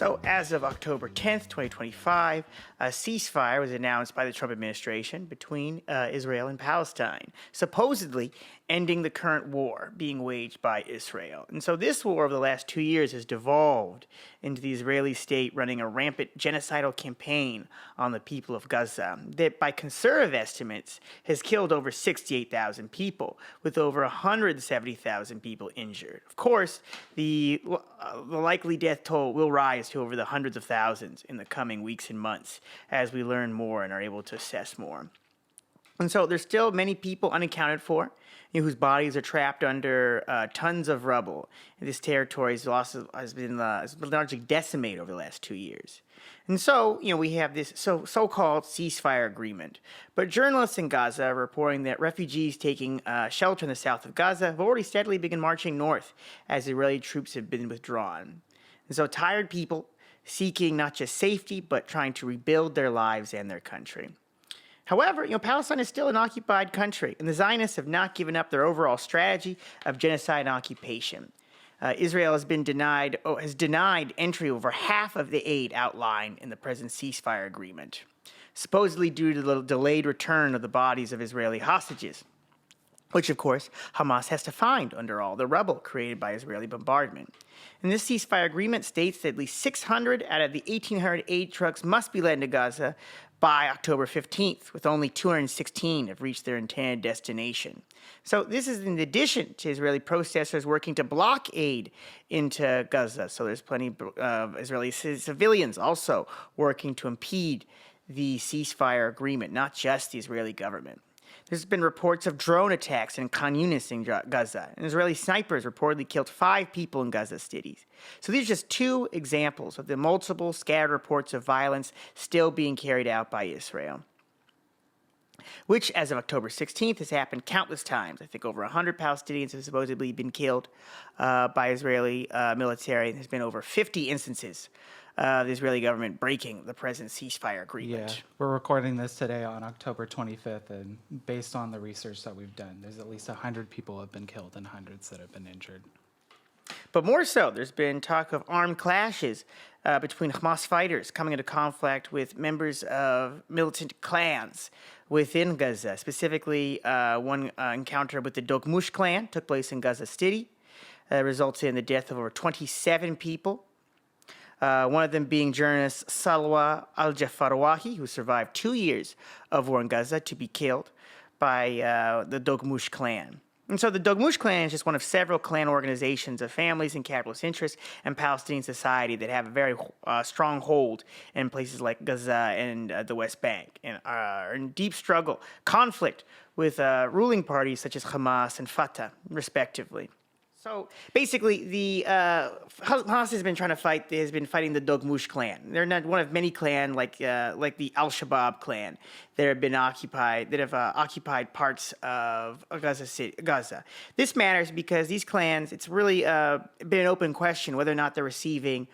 So as of October 10th, 2025, a ceasefire was announced by the Trump administration between Israel and Palestine, supposedly ending the current war being waged by Israel. And so this war over the last 2 years has devolved into the Israeli state running a rampant genocidal campaign on the people of Gaza that, by conservative estimates, has killed over 68,000 people, with over 170,000 people injured. Of course, the likely death toll will rise to over the hundreds of thousands in the coming weeks and months as we learn more and are able to assess more. And so there's still many people unaccounted for, whose bodies are trapped under tons of rubble. And this territory has been largely decimated over the last 2 years. And so, we have this so-called ceasefire agreement. But journalists in Gaza are reporting that refugees taking shelter in the south of Gaza have already steadily begun marching north as Israeli troops have been withdrawn. And so tired people seeking not just safety, but trying to rebuild their lives and their country. However, Palestine is still an occupied country, and the Zionists have not given up their overall strategy of genocide and occupation. Israel has denied entry over half of the aid outlined in the present ceasefire agreement, supposedly due to the delayed return of the bodies of Israeli hostages, which, of course, Hamas has to find under all the rubble created by Israeli bombardment. And this ceasefire agreement states that at least 600 out of the 1,800 aid trucks must be led into Gaza by October 15th, with only 216 have reached their intended destination. So this is in addition to Israeli protesters working to block aid into Gaza. So there's plenty of Israeli civilians also working to impede the ceasefire agreement, not just the Israeli government. There's been reports of drone attacks in Khan Yunis in Gaza, and Israeli snipers reportedly killed 5 people in Gaza cities. So these are just 2 examples of the multiple scattered reports of violence still being carried out by Israel, which, as of October 16th, has happened countless times. I think over 100 Palestinians have supposedly been killed by Israeli military, and there's been over 50 instances the Israeli government breaking the present ceasefire agreement. Yeah, we're recording this today on October 25th, and based on the research that we've done, there's at least 100 people have been killed and hundreds that have been injured. But more so, there's been talk of armed clashes between Hamas fighters coming into conflict with members of militant clans within Gaza. Specifically, one encounter with the Dogmush clan took place in Gaza City. Resulted in the death of over 27 people. One of them being journalist Salwa al-Jafarwahi, who survived 2 years of war in Gaza, to be killed by the Dogmush clan. And so the Dogmush clan is just one of several clan organizations of families and capitalist interests and Palestinian society that have a very strong hold in places like Gaza and the West Bank, and are in deep conflict with ruling parties such as Hamas and Fatah, respectively. So basically, the Hamas has been fighting the Dogmush clan. They're not one of many clans like the Al-Shabaab clan that have occupied parts of Gaza. This matters because these clans, it's really been an open question whether or not they're receiving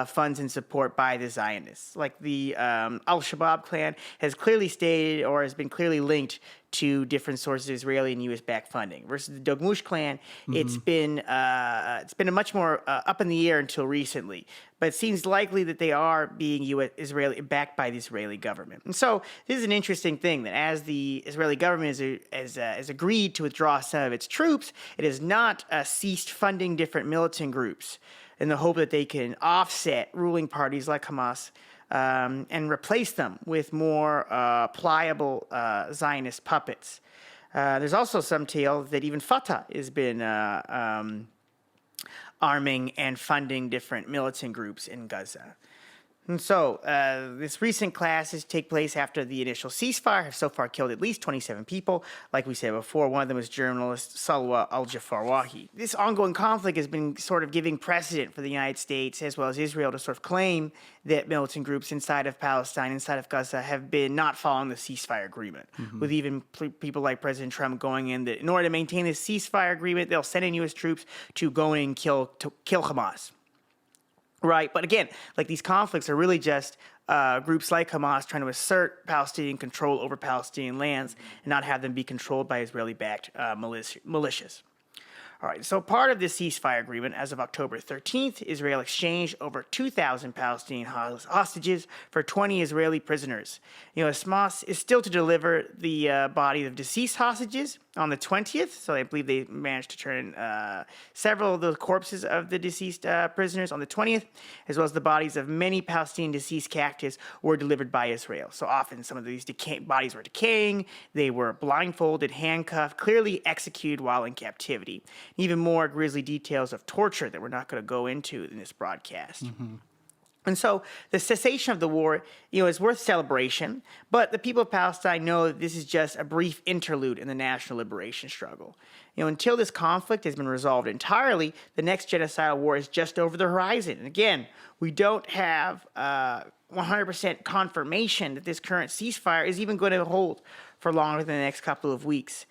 funds and support by the Zionists. Like the Al-Shabaab clan has clearly stated or has been clearly linked to different sources of Israeli and U.S.-backed funding. Versus the Dogmush clan, it's been a much more up in the air until recently. But it seems likely that they are being backed by the Israeli government. And so this is an interesting thing, that as the Israeli government has agreed to withdraw some of its troops, it has not ceased funding different militant groups in the hope that they can offset ruling parties like Hamas and replace them with more pliable Zionist puppets. There's also some tale that even Fatah has been arming and funding different militant groups in Gaza. And so this recent clashes take place after the initial ceasefire have so far killed at least 27 people. Like we said before, one of them was journalist Salwa al-Jafarwahi. This ongoing conflict has been sort of giving precedent for the United States as well as Israel to sort of claim that militant groups inside of Palestine, inside of Gaza, have been not following the ceasefire agreement, with even people like President Trump going in that in order to maintain this ceasefire agreement, they'll send in U.S. troops to go in and kill Hamas. Right, but again, like these conflicts are really just groups like Hamas trying to assert Palestinian control over Palestinian lands and not have them be controlled by Israeli-backed militias. All right, so part of this ceasefire agreement, as of October 13th, Israel exchanged over 2,000 Palestinian hostages for 20 Israeli prisoners. Hamas is still to deliver the bodies of deceased hostages on the 20th, so I believe they managed to turn several of the corpses of the deceased prisoners on the 20th, as well as the bodies of many Palestinian deceased captives were delivered by Israel. So often some of these bodies were decaying, they were blindfolded, handcuffed, clearly executed while in captivity. Even more grisly details of torture that we're not going to go into in this broadcast. Mm-hmm. And so the cessation of the war, is worth celebration, but the people of Palestine know that this is just a brief interlude in the national liberation struggle. Until this conflict has been resolved entirely, the next genocidal war is just over the horizon. And again, we don't have 100% confirmation that this current ceasefire is even going to hold for longer than the next couple of weeks.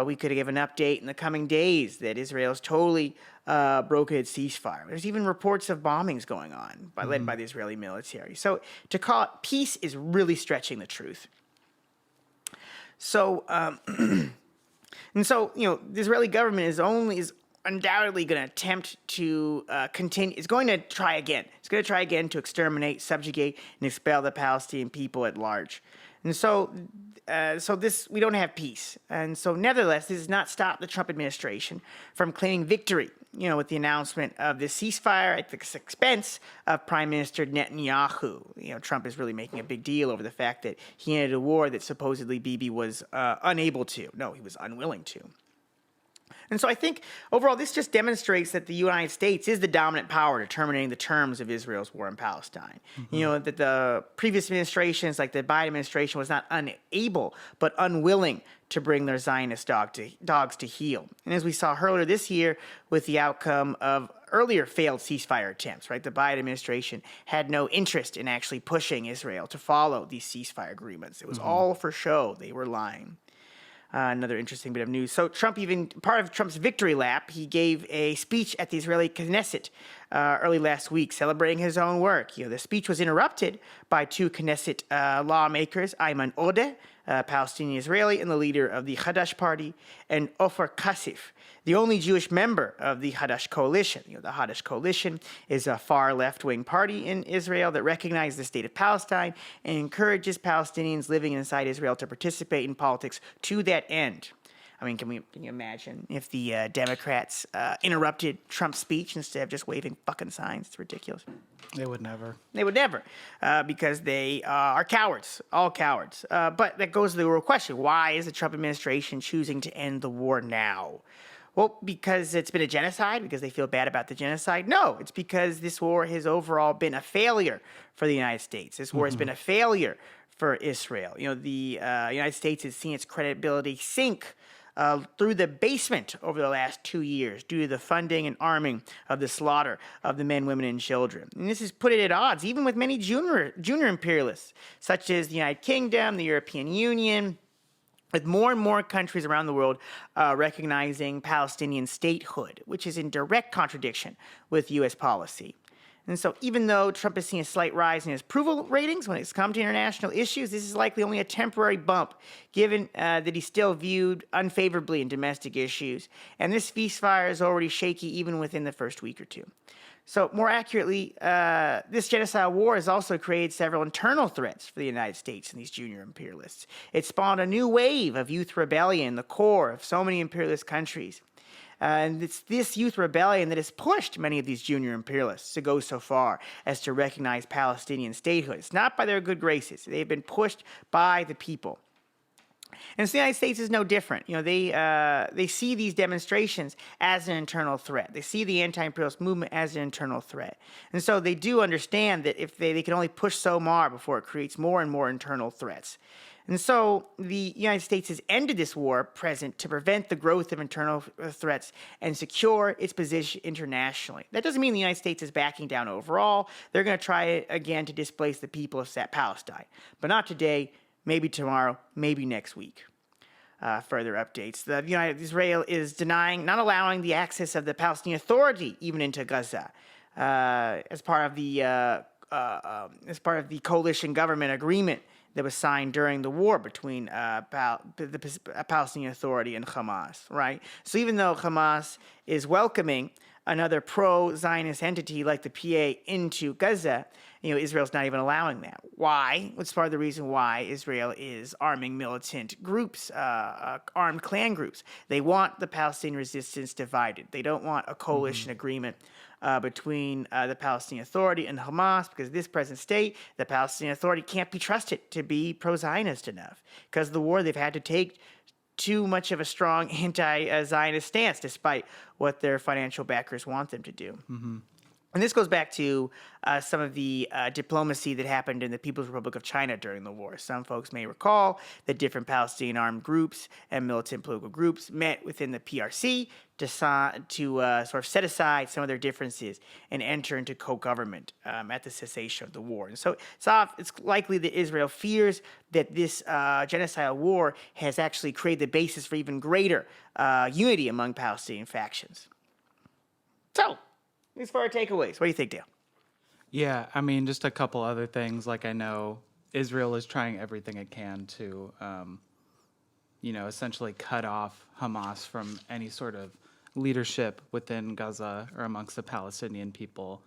We could give an update in the coming days that Israel's totally broken its ceasefire. There's even reports of bombings going on, led by the Israeli military. So to call it peace is really stretching the truth. So, the Israeli government is undoubtedly going to attempt to continue. It's going to try again. It's going to try again to exterminate, subjugate, and expel the Palestinian people at large. And so we don't have peace. And so nevertheless, this does not stop the Trump administration from claiming victory, with the announcement of this ceasefire at the expense of Prime Minister Netanyahu. Trump is really making a big deal over the fact that he ended a war that supposedly Bibi was unable to. No, he was unwilling to. And so I think overall this just demonstrates that the United States is the dominant power determining the terms of Israel's war in Palestine. Mm-hmm. That the previous administrations, like the Biden administration, was not unable but unwilling to bring their Zionist dogs to heel. And as we saw earlier this year with the outcome of earlier failed ceasefire attempts, right? The Biden administration had no interest in actually pushing Israel to follow these ceasefire agreements. It was all for show. They were lying. Another interesting bit of news. So part of Trump's victory lap, he gave a speech at the Israeli Knesset early last week, celebrating his own work. The speech was interrupted by two Knesset lawmakers, Ayman Odeh, Palestinian Israeli and the leader of the Hadash party, and Ofer Kasif, the only Jewish member of the Hadash coalition. The Hadash coalition is a far left-wing party in Israel that recognizes the state of Palestine and encourages Palestinians living inside Israel to participate in politics to that end. I mean, can you imagine if the Democrats interrupted Trump's speech instead of just waving fucking signs? It's ridiculous. They would never. They would never, because they are cowards, all cowards. But that goes to the real question. Why is the Trump administration choosing to end the war now? Well, because it's been a genocide? Because they feel bad about the genocide? No, it's because this war has overall been a failure for the United States. This war has been a failure for Israel. The United States has seen its credibility sink through the basement over the last 2 years due to the funding and arming of the slaughter of the men, women, and children. And this has put it at odds even with many junior imperialists, such as the United Kingdom, the European Union, with more and more countries around the world recognizing Palestinian statehood, which is in direct contradiction with U.S. policy. And so even though Trump has seen a slight rise in his approval ratings when it's come to international issues, this is likely only a temporary bump, given that he's still viewed unfavorably in domestic issues. And this ceasefire is already shaky even within the first week or two. So more accurately, this genocidal war has also created several internal threats for the United States and these junior imperialists. It spawned a new wave of youth rebellion in the core of so many imperialist countries. And it's this youth rebellion that has pushed many of these junior imperialists to go so far as to recognize Palestinian statehood. It's not by their good graces. They've been pushed by the people. And so the United States is no different. They see these demonstrations as an internal threat. They see the anti-imperialist movement as an internal threat. And so they do understand that if they can only push so far before it creates more and more internal threats. And so the United States has ended this war present to prevent the growth of internal threats and secure its position internationally. That doesn't mean the United States is backing down overall. They're going to try again to displace the people of Palestine. But not today, maybe tomorrow, maybe next week. Further updates. Israel is not allowing the access of the Palestinian Authority even into Gaza as part of the coalition government agreement that was signed during the war between the Palestinian Authority and Hamas, right? So even though Hamas is welcoming another pro-Zionist entity like the PA into Gaza, Israel's not even allowing that. Why? What's part of the reason why Israel is arming militant groups, armed clan groups? They want the Palestinian resistance divided. They don't want a coalition agreement between the Palestinian Authority and Hamas, because this present state, the Palestinian Authority can't be trusted to be pro-Zionist enough. Because of the war, they've had to take too much of a strong anti-Zionist stance, despite what their financial backers want them to do. And this goes back to some of the diplomacy that happened in the People's Republic of China during the war. Some folks may recall that different Palestinian armed groups and militant political groups met within the PRC to sort of set aside some of their differences and enter into co-government at the cessation of the war. And so it's likely that Israel fears that this genocidal war has actually created the basis for even greater unity among Palestinian factions. So, these are our takeaways. What do you think, Dale? Yeah, I mean, just a couple other things. Like, I know Israel is trying everything it can to, essentially cut off Hamas from any sort of leadership within Gaza or amongst the Palestinian people.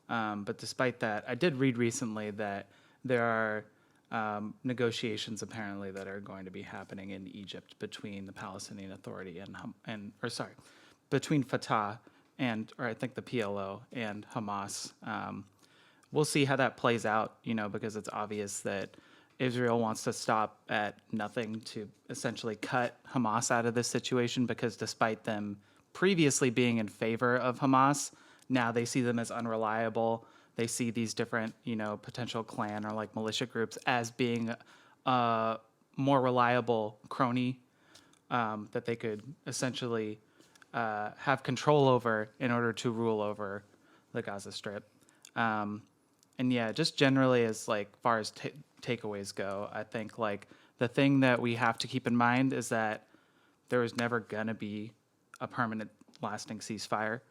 But despite that, I did read recently that there are negotiations apparently that are going to be happening in Egypt between the Palestinian Authority between Fatah or I think the PLO and Hamas. We'll see how that plays out, because it's obvious that Israel wants to stop at nothing to essentially cut Hamas out of this situation, because despite them previously being in favor of Hamas, now they see them as unreliable. They see these different, potential clan or like militia groups as being a more reliable crony that they could essentially have control over in order to rule over the Gaza Strip. And yeah, just generally as far as takeaways go, I think the thing that we have to keep in mind is that there is never going to be a permanent lasting ceasefire.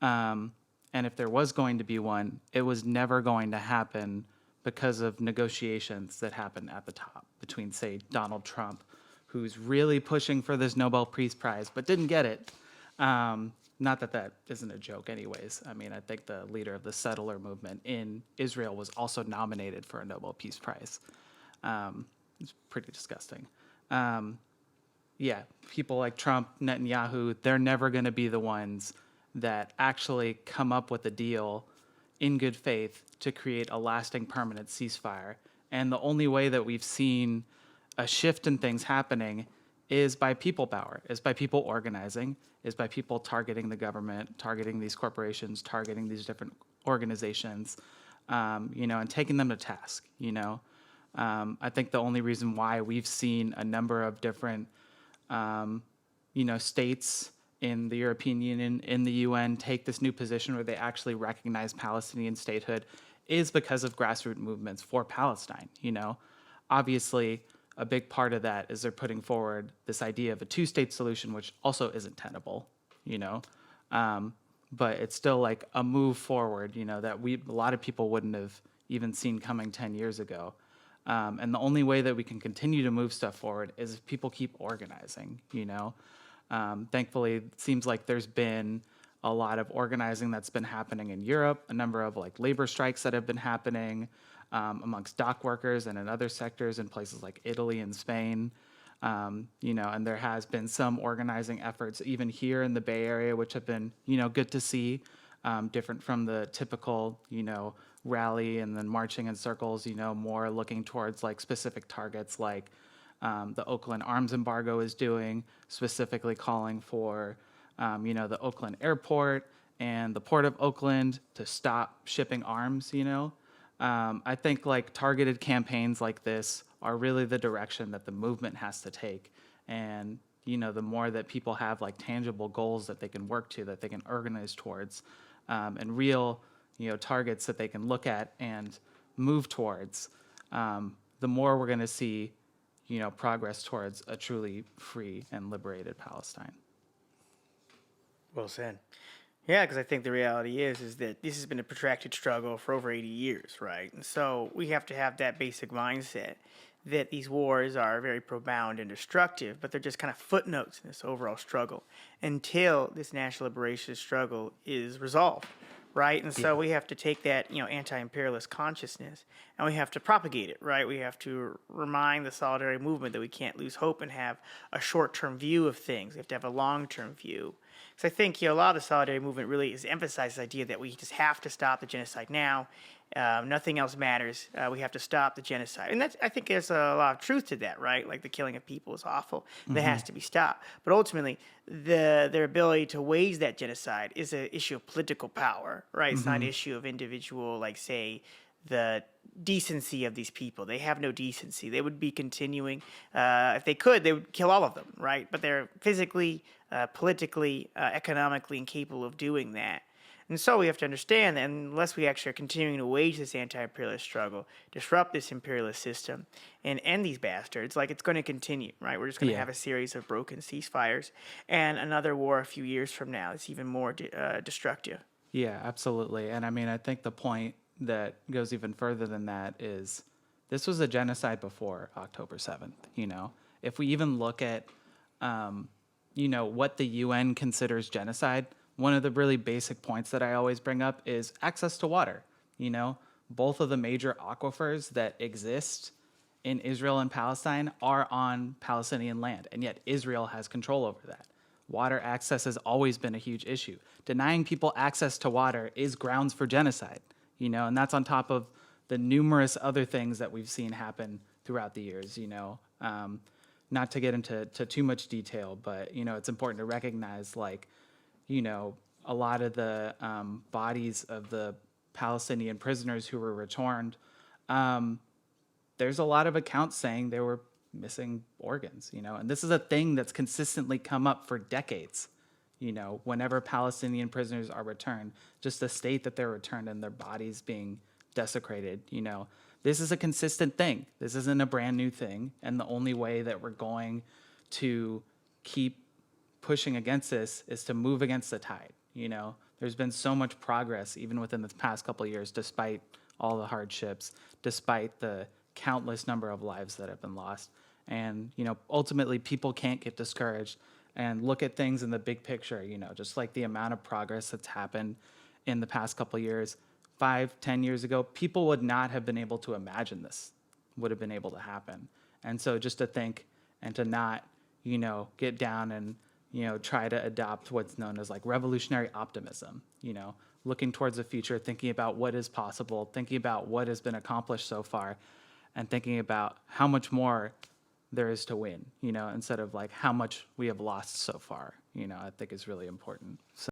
And if there was going to be one, it was never going to happen because of negotiations that happened at the top between, say, Donald Trump, who's really pushing for this Nobel Peace Prize but didn't get it. Not that isn't a joke anyways. I mean, I think the leader of the settler movement in Israel was also nominated for a Nobel Peace Prize. It's pretty disgusting. Yeah, people like Trump, Netanyahu, they're never going to be the ones that actually come up with a deal in good faith to create a lasting permanent ceasefire. And the only way that we've seen a shift in things happening is by people power, is by people organizing, is by people targeting the government, targeting these corporations, targeting these different organizations, and taking them to task, I think the only reason why we've seen a number of different, states in the European Union, in the UN, take this new position where they actually recognize Palestinian statehood is because of grassroots movements for Palestine, Obviously, a big part of that is they're putting forward this idea of a two-state solution, which also isn't tenable, but it's still a move forward, that a lot of people wouldn't have even seen coming 10 years ago. And the only way that we can continue to move stuff forward is if people keep organizing, Thankfully, it seems like there's been a lot of organizing that's been happening in Europe, a number of labor strikes that have been happening, amongst dock workers and in other sectors in places like Italy and Spain, and there has been some organizing efforts even here in the Bay Area, which have been, good to see, different from the typical, rally and then marching in circles, more looking towards specific targets like the Oakland arms embargo is doing, specifically calling for, the Oakland airport and the port of Oakland to stop shipping arms, I think targeted campaigns like this are really the direction that the movement has to take. And, the more that people have tangible goals that they can work to, that they can organize towards, and real, targets that they can look at and move towards, the more we're going to see, progress towards a truly free and liberated Palestine. Well said. Yeah, because I think the reality is that this has been a protracted struggle for over 80 years, right? And so we have to have that basic mindset that these wars are very profound and destructive, but they're just kind of footnotes in this overall struggle until this national liberation struggle is resolved, right? And so we have to take that, anti-imperialist consciousness and we have to propagate it, right? We have to remind the solidarity movement that we can't lose hope and have a short-term view of things. We have to have a long-term view. So I think a lot of the solidarity movement really is emphasizes the idea that we just have to stop the genocide now. Nothing else matters. We have to stop the genocide, and I think there's a lot of truth to that, right? Like the killing of people is awful; that has to be stopped. But ultimately, their ability to wage that genocide is an issue of political power, right? It's not an issue of individual, like say the decency of these people. They have no decency. They would be continuing. If they could, they would kill all of them, right? But they're physically, politically, economically incapable of doing that. And so we have to understand that unless we actually are continuing to wage this anti-imperialist struggle, disrupt this imperialist system, and end these bastards, like it's going to continue, right? We're just going to have a series of broken ceasefires and another war a few years from now that's even more destructive. Yeah, absolutely. And I mean, I think the point that goes even further than that is this was a genocide before October 7th. If we even look at, what the UN considers genocide, one of the really basic points that I always bring up is access to water. Both of the major aquifers that exist in Israel and Palestine are on Palestinian land, and yet Israel has control over that. Water access has always been a huge issue. Denying people access to water is grounds for genocide, and that's on top of the numerous other things that we've seen happen throughout the years, not to get into too much detail, but, it's important to recognize, a lot of the bodies of the Palestinian prisoners who were returned, there's a lot of accounts saying they were missing organs, and this is a thing that's consistently come up for decades. Whenever Palestinian prisoners are returned, just the state that they're returned and their bodies being desecrated, this is a consistent thing. This isn't a brand new thing. And the only way that we're going to keep pushing against this is to move against the tide. There's been so much progress even within the past couple of years, despite all the hardships, despite the countless number of lives that have been lost. And, ultimately people can't get discouraged and look at things in the big picture, just like the amount of progress that's happened in the past couple of years. 5-10 years ago, people would not have been able to imagine this would have been able to happen. And so just to think and to not, get down and, try to adopt what's known as like revolutionary optimism, looking towards the future, thinking about what is possible, thinking about what has been accomplished so far, and thinking about how much more there is to win, instead of like how much we have lost so far, I think is really important. So